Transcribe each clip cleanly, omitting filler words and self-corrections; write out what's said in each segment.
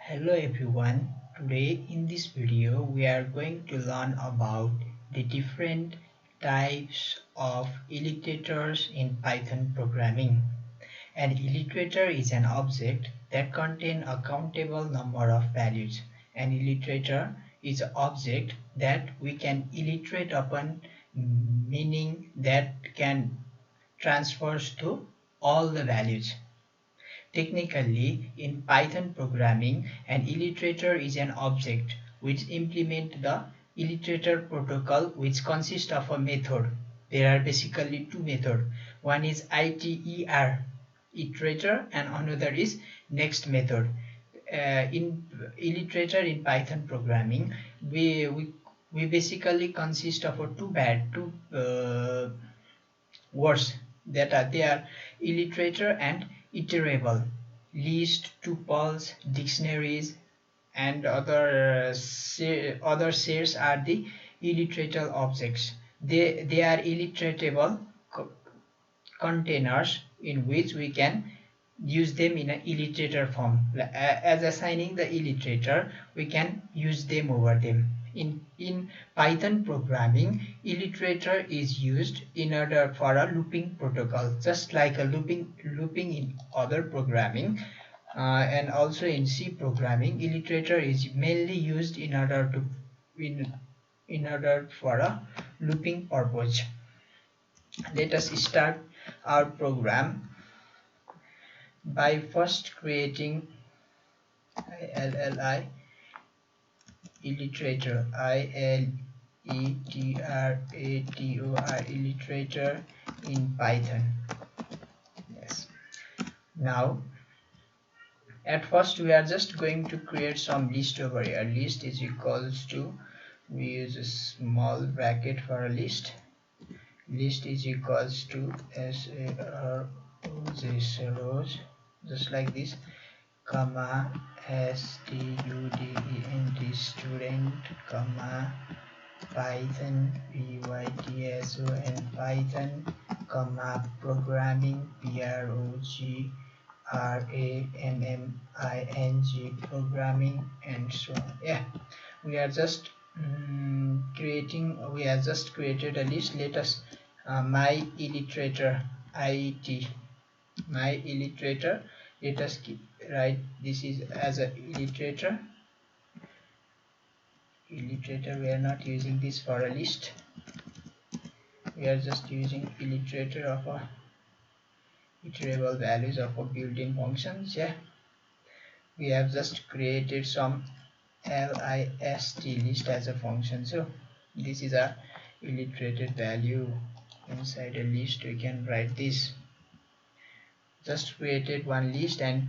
Hello everyone. Today in this video we are going to learn about the different types of iterators in Python programming. An iterator is an object that contains a countable number of values. An iterator is an object that we can iterate upon, meaning that can transfer to all the values. Technically, in Python programming, an iterator is an object which implements the iterator protocol, which consists of a method. There are basically two methods. One is iter, iterator, and another is next method. In iterator in Python programming, we basically consist of a two words that are there: iterator and iterable. List, tuples, dictionaries, and other shares are the iteratable objects. They are iteratable containers in which we can use them in an iterator form. As assigning the iterator, we can use them over them. In Python programming, iterator is used in order for a looping protocol, just like a looping in other programming. And also in C programming, iterator is mainly used in order for a looping purpose. Let us start our program by first creating ILLI iterator, ILETRATOR iterator in Python. Yes. Now at first we are just going to create some list over here. List is equals to, we use a small bracket for a list. List is equals to SAROS, just like this, comma student, student, comma Python, python, Python, comma programming, programming, programming, and so on. Yeah, we are just we have just created a list. Let us my iterator, my iterator, let us write this is as a iterator. We are not using this for a list, we are just using iterator of a iterable values of a built-in functions. Yeah, we have just created some list as a function, so this is a iterated value. Inside a list we can write this. Just created one list and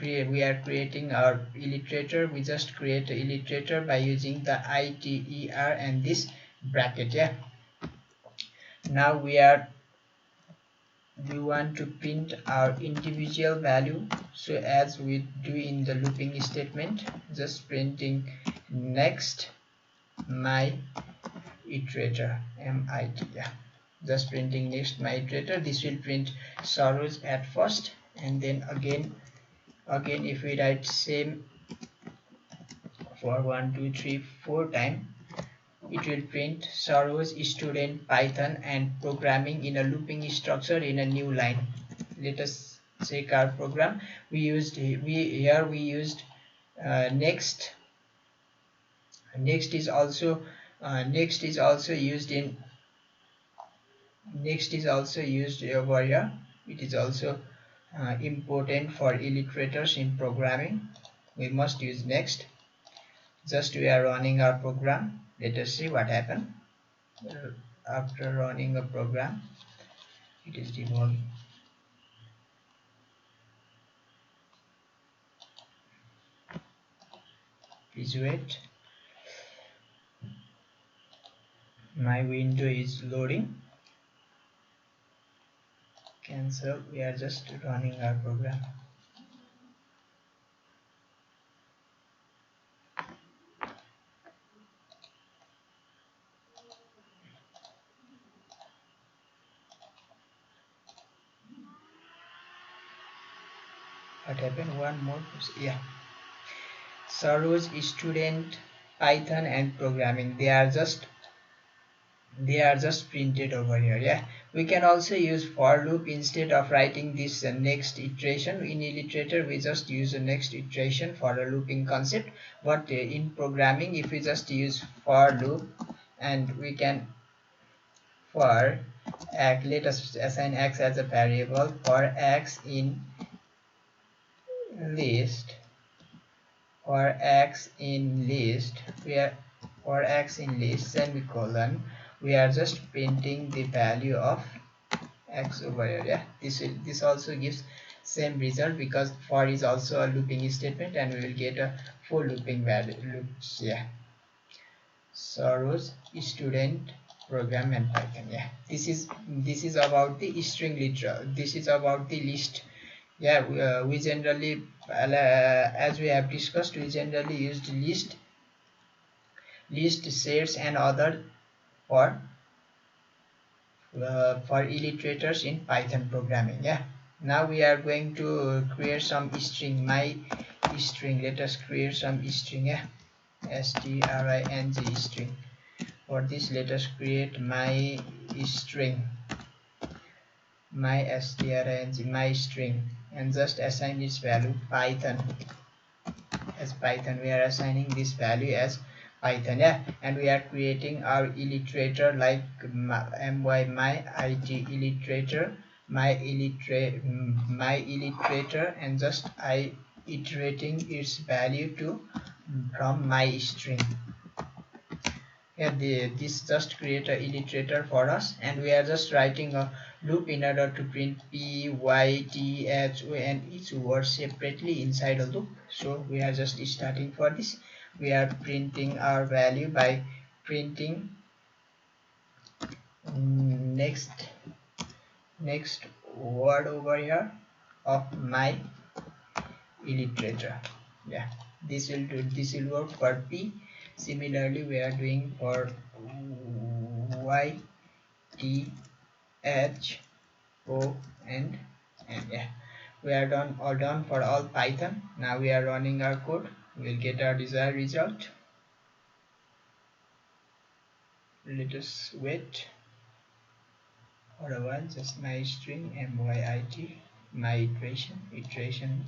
we are creating our iterator. We just create the iterator by using the iter and this bracket. Yeah, now we want to print our individual value, so as we do in the looping statement, just printing next my iterator, MIT. Yeah, just printing next my iterator. This will print sorrows at first, and then again if we write same for 1 2 3 4 times, it will print sorrows, student, Python, and programming in a looping structure in a new line. Let us check our program. We used next. Next is also used over here. It is also important for iterators in programming. We must use next. Just we are running our program. Let us see what happened after running a program. It is debugging. Please wait. My window is loading. Cancel. We are just running our program. What happened? One more. Yeah, Saroj, student, Python and programming, they are just printed over here. Yeah, we can also use for loop instead of writing this next iteration. In Iterator we just use the next iteration for a looping concept, but in programming if we just use for loop and we can for x, let us assign x as a variable for x in list, for x in list we are for x in list semicolon, we are just printing the value of x over here. Yeah, this also gives same result because for is also a looping statement and we will get a full looping value loops. Yeah, Soros, student, program and Python. Yeah, this is about the string literal, this is about the list. Yeah, we generally as we have discussed, we generally used list sets and other for illustrators in Python programming. Yeah, now we are going to create some string, my string. Let us create some string. Yeah, string string. For this let us create my string, my string, and just assign its value Python. As Python we are assigning this value as Python. Yeah, and we are creating our illustrator like my it illustrator, my illustrator, and just I iterating its value to from my string. Yeah, this just create a illustrator for us, and we are just writing a loop in order to print p, y, t, h, o, and each word separately inside a loop. So we are just starting for this. We are printing our value by printing next word over here of my illustrator. Yeah, this will work for p. Similarly we are doing for y, t, h, o, and yeah, we are done, all done for all Python. Now we are running our code, we'll get our desired result. Let us wait for a while. Just my string myit, my iteration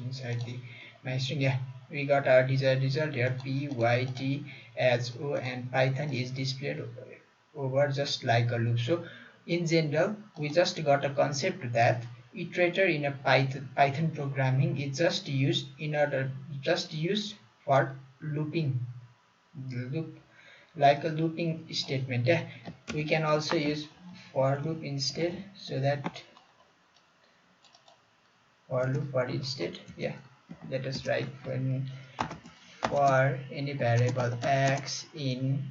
inside the my string. Yeah, we got our desired result here. P, y, t, h, o, and Python is displayed over just like a loop. So in general we just got a concept that iterator in a Python programming is just used in order, just used for looping, loop, like a looping statement. Yeah, we can also use for loop instead, so that for loop for instead. Yeah, let us write for any variable x in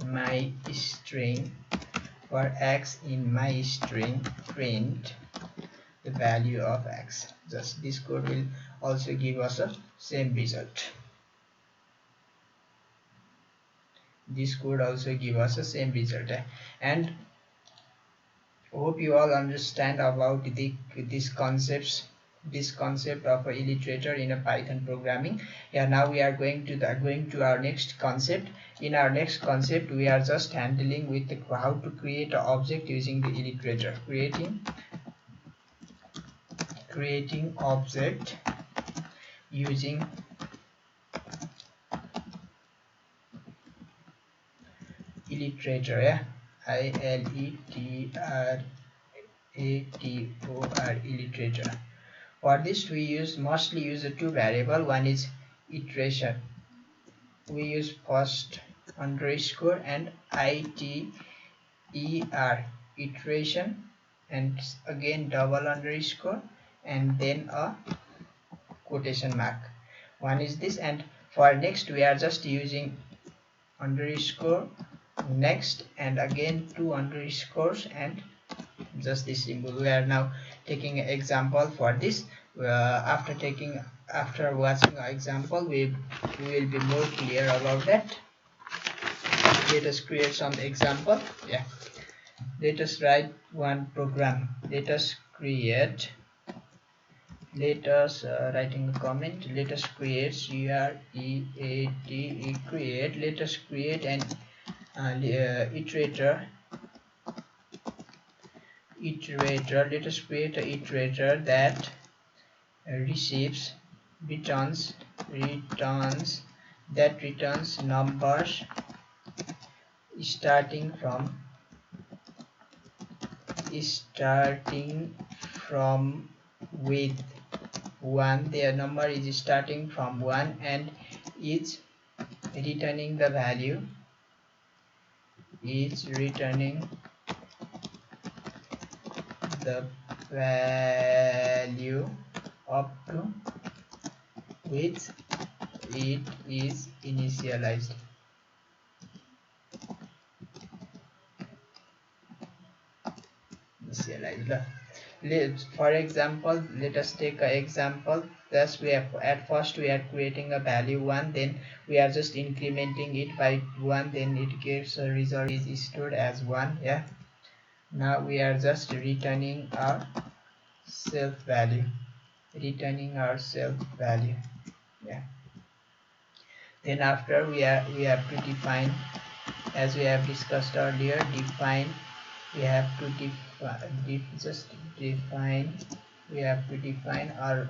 my string, for x in my string print the value of x. Just this code will also give us a same result. This could also give us the same result. And hope you all understand about this concept of a illustrator in a Python programming. Yeah, now we are going to our next concept. In our next concept we are just handling with how to create an object using the illustrator. Creating object using Iterator. Yeah, Iterator, Iterator. For this we mostly use the two variable. One is iteration, we use first underscore and iter, iteration, and again double underscore and then a quotation mark. One is this, and for next we are just using underscore next and again two underscores and just this symbol. We are now taking an example for this. After watching an example we will be more clear about that. Let us create some example. Yeah, let us write one program. Let us create let us writing a comment. Let us create create. Let us create an iterator. Let us create an iterator that receives returns numbers starting from with 1. Their number is starting from 1 and is returning the value up to which it is initialized. For example, let us take an example. Thus we have at first we are creating a value 1, then we are just incrementing it by 1, then it gives a result is stored as 1. Yeah, now we are just returning our self value. Yeah, then after we have to define, as we have discussed earlier, we have to define our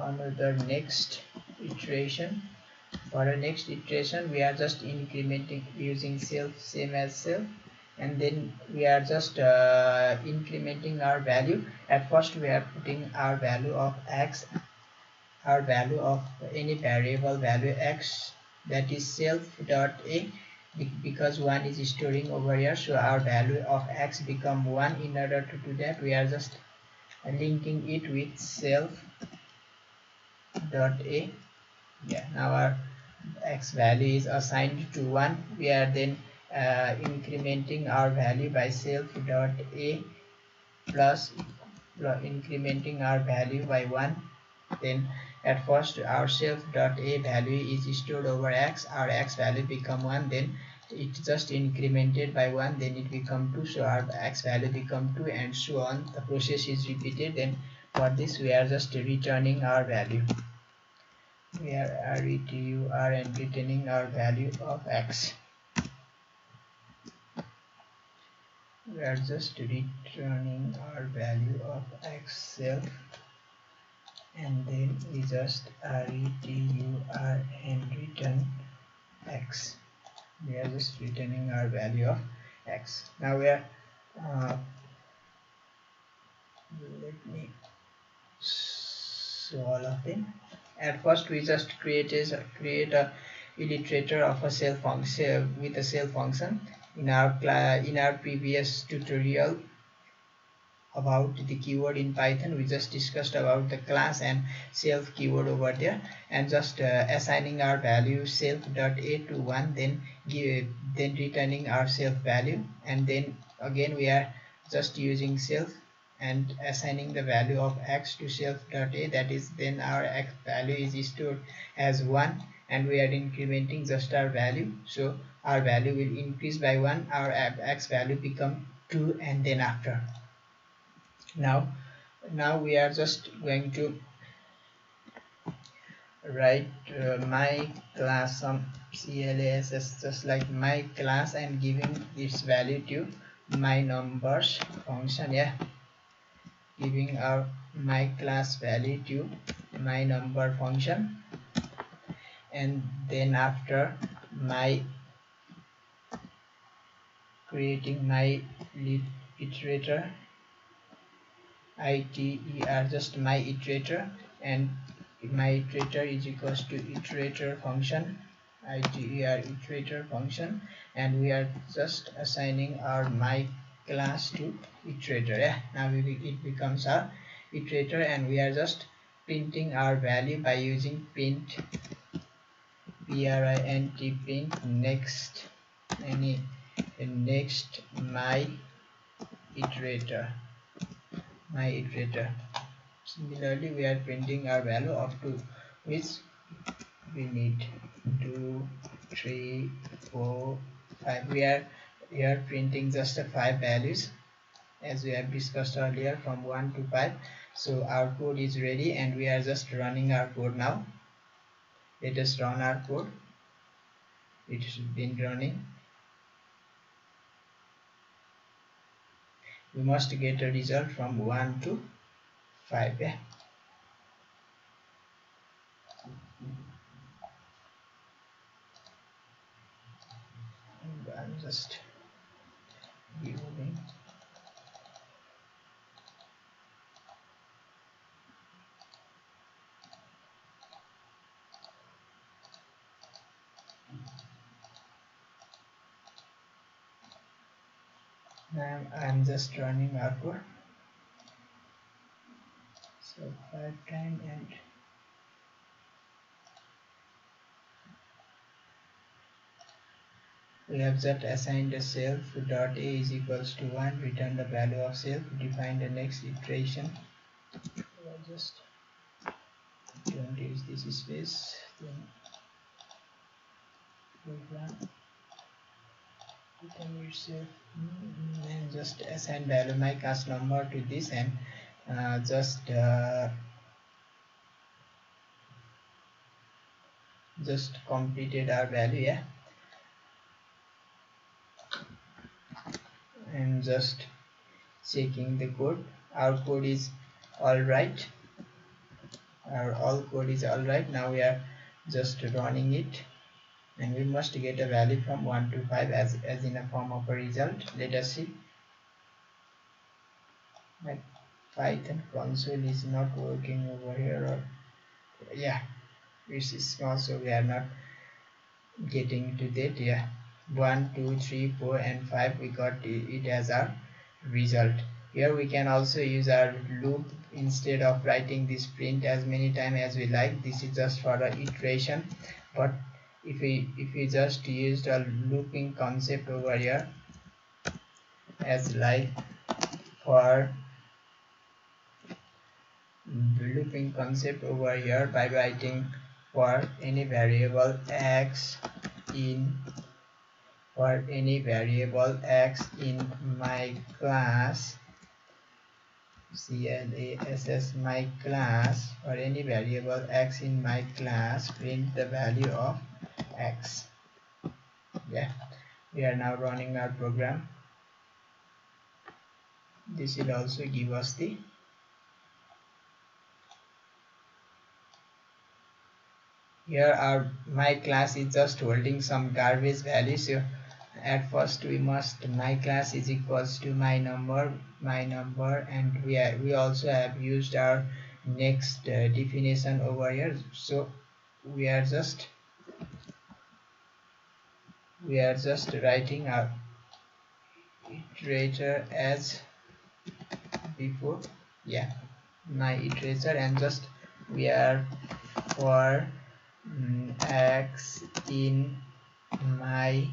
another next iteration. For the next iteration we are just incrementing using self, same as self, and then we are just incrementing our value. At first we are putting our value of x, our value of any variable value x, that is self dot a, because 1 is storing over here, so our value of x become 1. In order to do that, we are just linking it with self dot a. Yeah, now our x value is assigned to 1. We are then incrementing our value by self dot a plus incrementing our value by 1. Then at first our self dot a value is stored over x, our x value become 1, then it just incremented by 1, then it become 2, so our x value become 2, and so on. The process is repeated. Then for this we are just returning our value. We are and returning our value of x. We are just returning our value of x self, and then we just retur and return x. We are just returning our value of x. Now we are let me show all of them. At first we just create a iterator of a self function with a self function. In our previous tutorial about the keyword in Python, we just discussed about the class and self keyword over there, and just assigning our value self dot a to 1, then returning our self value, and then again we are just using self and assigning the value of x to self dot a, that is then our x value is stored as 1, and we are incrementing just our value, so our value will increase by 1, our x value become 2, and then after now we are just going to write my class, some class, just like my class, and giving its value to my numbers function. Yeah, giving our my class value to my number function, and then after my creating my iterator, just my iterator, and my iterator is equals to iterator function, iterator function, and we are just assigning our my class to iterator. Yeah, now it becomes our iterator, and we are just printing our value by using print print next next my iterator. Similarly, we are printing our value up to which we need 2, 3, 4, 5. We are printing just 5 values, as we have discussed earlier, from 1 to 5. So our code is ready and we are just running our code now. Let us run our code. It has been running. We must get a result from 1 to 5. Yeah. And I'm just viewing. Now I'm just running our code. So 5 times, and we have just assigned a self dot a is equals to 1, return the value of self, define the next iteration. I'll just don't use this space, then program return yourself, and just assign value my class number to this, and just completed our value. Yeah. And just checking the code. Our code is all right. Our all code is all right. Now we are just running it, and we must get a value from 1 to 5 as in a form of a result. Let us see. My Python console is not working over here, or yeah, it's small, so we are not getting to that. Yeah, 1 2 3 4 and 5, we got it as our result. Here we can also use our loop instead of writing this print as many times as we like. This is just for the iteration, but if we just used a looping concept over here, as like for looping concept over here, by writing for any variable x in my class class, my class, or any variable x in my class, print the value of x. Yeah, we are now running our program. This will also give us the, here our my class is just holding some garbage value. So at first we must, my class is equals to my number, and we also have used our next definition over here. So we are just writing our iterator as before. Yeah, my iterator, and just we are for x in my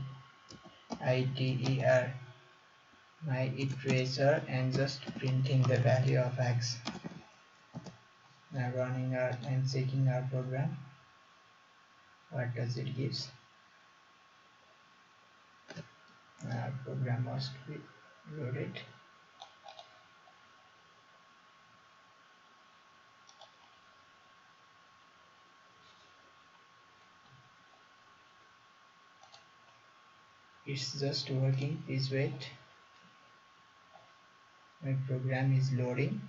iter, my iterator, and just printing the value of x. Now running our and checking our program. What does it gives? Our program must be loaded. It's just working. Please wait. My program is loading.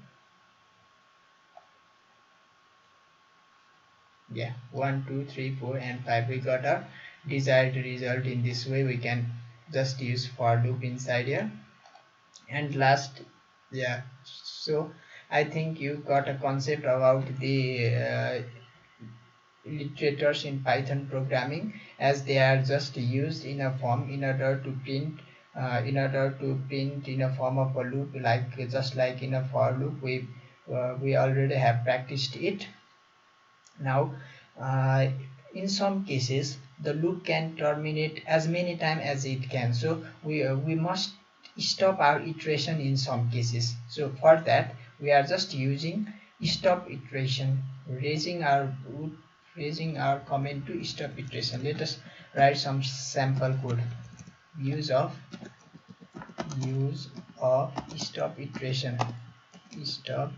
Yeah, 1 2 3 4 and 5, we got a desired result. In this way we can just use for loop inside here. And last, yeah, so I think you got a concept about the iterators in Python programming, as they are just used in a form in order to print in a form of a loop, like just like in a for loop. We already have practiced it. Now in some cases the loop can terminate as many times as it can, so we must stop our iteration in some cases. So for that we are just using stop iteration, raising our comment to stop iteration. Let us write some sample code. Use of stop iteration, stop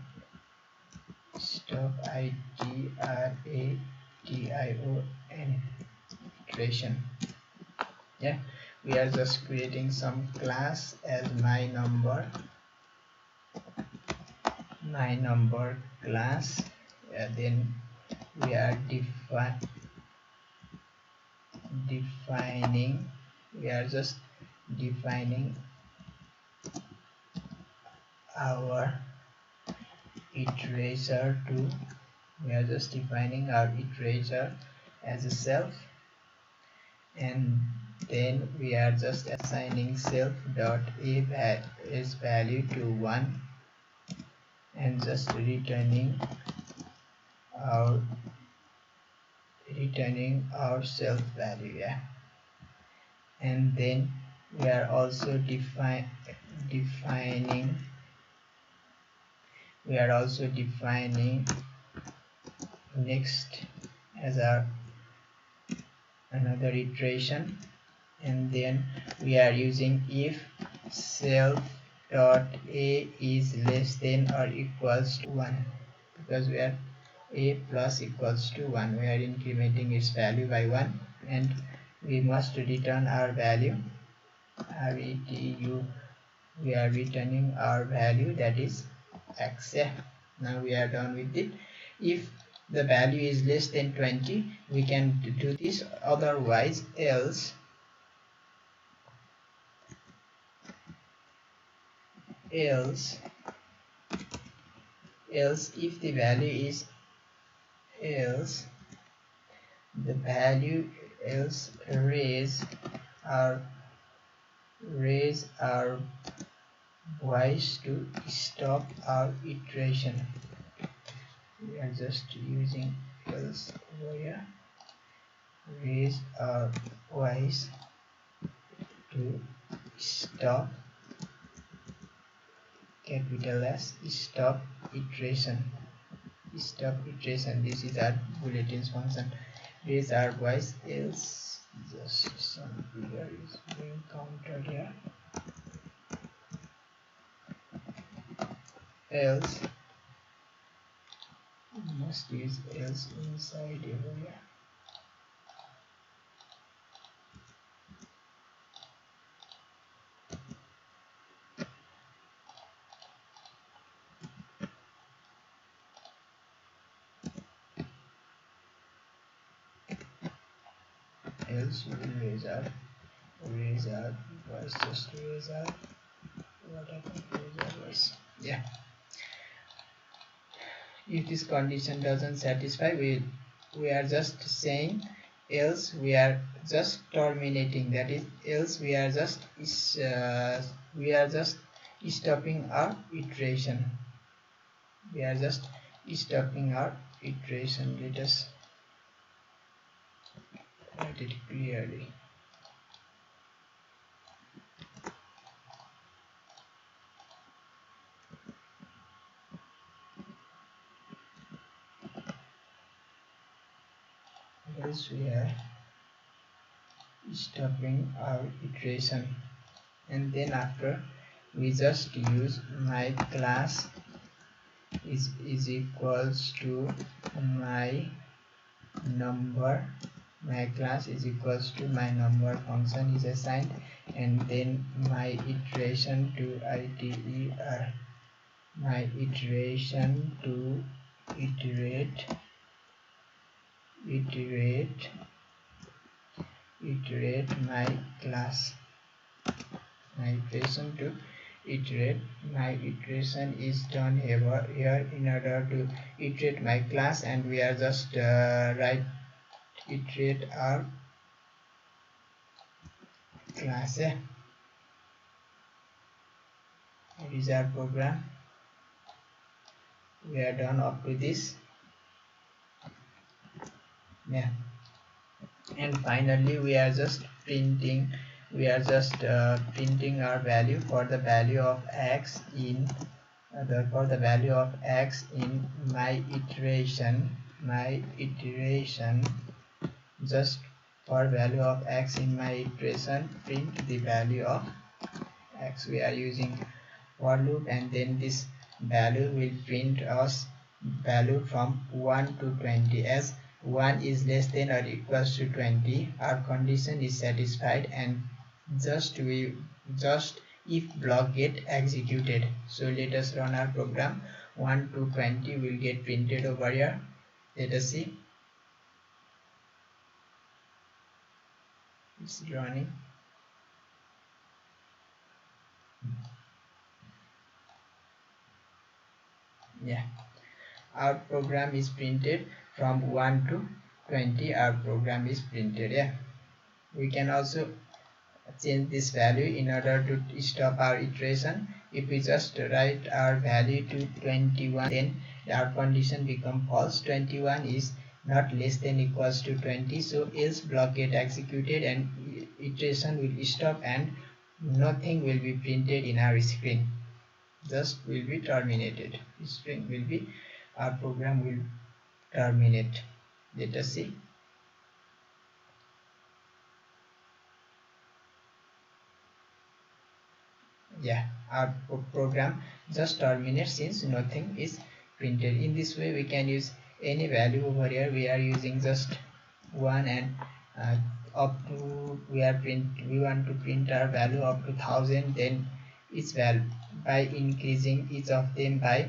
stop iteration. Iteration. Yeah, we are just creating some class as my number class. Then we are defining we are just defining our iterator to we are just defining our iterator as a self, and then we are just assigning self dot as value to 1 and just our returning our self value. Yeah, and then we are also defining next as our another iteration, and then we are using if self dot a is less than or equals to 1, because we are a plus equals to 1, we are incrementing its value by 1, and we must return our value retu. We are returning our value, that is x. Yeah. Now we are done with it. If the value is less than 20, we can do this, otherwise else if the value is else the value else raise our voice to stop our iteration. We are just using else over here. Raise our voice to stop, capital S, stop iteration. This is our bulletins function. Raise our voice else, just some figure is being counted here, else must use else inside over here. Else we will raise our voice, just raise our what happened, raise our voice. Yeah, if this condition doesn't satisfy, we are just saying else, we are just terminating, that is else we are just stopping our iteration. We are just stopping our iteration. Let us write it clearly. Else we are stopping our iteration, and then after we just use my class is equals to my number. My class is equals to my number function is assigned, and then my iteration to iter, my iteration to iterate my class. My iteration to iterate, my iteration is done here in order to iterate my class, and we are just iterate our class. It is our program. We are done up to this. Yeah, and finally we are just printing our value for the value of x in my iteration just for value of x in my iteration, print the value of x. We are using for loop, and then this value will print us value from 1 to 20. As 1 is less than or equals to 20, our condition is satisfied, and just if block get executed. So let us run our program. 1 to 20 will get printed over here. Let us see. It's running. Yeah, our program is printed from 1 to 20. Our program is printed. Yeah, we can also change this value in order to stop our iteration. If we just write our value to 21, then our condition become false. 21 is not less than equals to 20, so else block get executed and iteration will stop and nothing will be printed in our screen, just will be terminated. String will be, our program will terminate. Let us see. Yeah, our program just terminates since nothing is printed. In this way we can use any value. Over here we are using just 1, and up to we want to print our value up to 1000, then each value by increasing each of them by